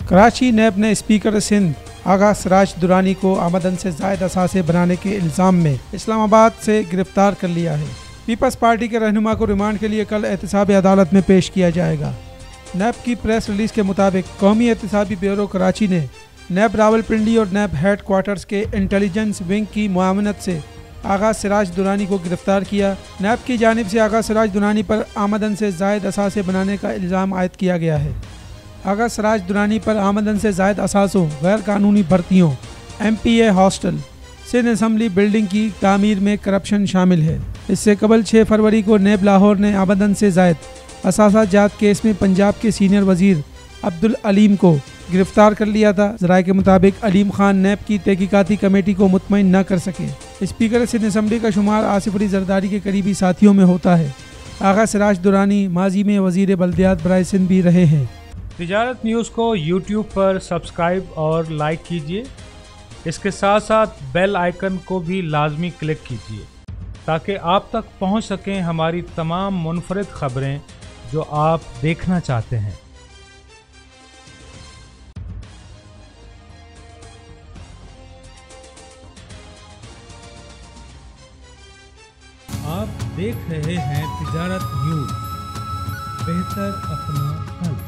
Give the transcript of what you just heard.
कराची नैब ने स्पीकर सिंध आगा सिराज दुरानी को आमदन से ज़ायद असासे बनाने के इल्ज़ाम में इस्लामाबाद से गिरफ्तार कर लिया है। पीपल्स पार्टी के रहनुमा को रिमांड के लिए कल एहतसाबी अदालत में पेश किया जाएगा। नैब की प्रेस रिलीज के मुताबिक कौमी एहतसाबी ब्यूरो कराची ने नैब रावलपिंडी और नैब हेड क्वार्टर्स के इंटेलिजेंस विंग की मुआवनत से आगा सिराज दुरानी को गिरफ्तार किया। नैब की जानिब से आगा सिराज दुरानी पर आमदन से ज़ायद असासे बनाने का इल्ज़ाम आयद किया गया है। आगा सिराज दुरानी पर आमदन से ज़ायद असासों, गैर कानूनी भर्तियों, MPA hostel, Sindh assembly building की तामीर में करप्शन शामिल है। इससे कबल 6 फरवरी को नैब लाहौर ने आमदन से ज़ायद असासा जात केस में पंजाब के सीनियर वजीर अब्दुल अलीम को गिरफ्तार कर लिया था। ज़राए के मुताबिक अलीम खान नैब की तहकीकाती कमेटी को मुतमईन न कर सके। स्पीकर सिंध असम्बली का शुमार आसिफ अली जरदारी के करीबी साथियों में होता है। आगा सिराज दुरानी माजी में वजीर बल्दियात बराए सिंध भी रहे हैं। तिजारत न्यूज़ को YouTube पर सब्सक्राइब और लाइक कीजिए। इसके साथ साथ बेल आइकन को भी लाजमी क्लिक कीजिए ताकि आप तक पहुंच सकें हमारी तमाम मुनफरिद खबरें जो आप देखना चाहते हैं। आप देख रहे हैं तिजारत न्यूज़, बेहतर अपना हल।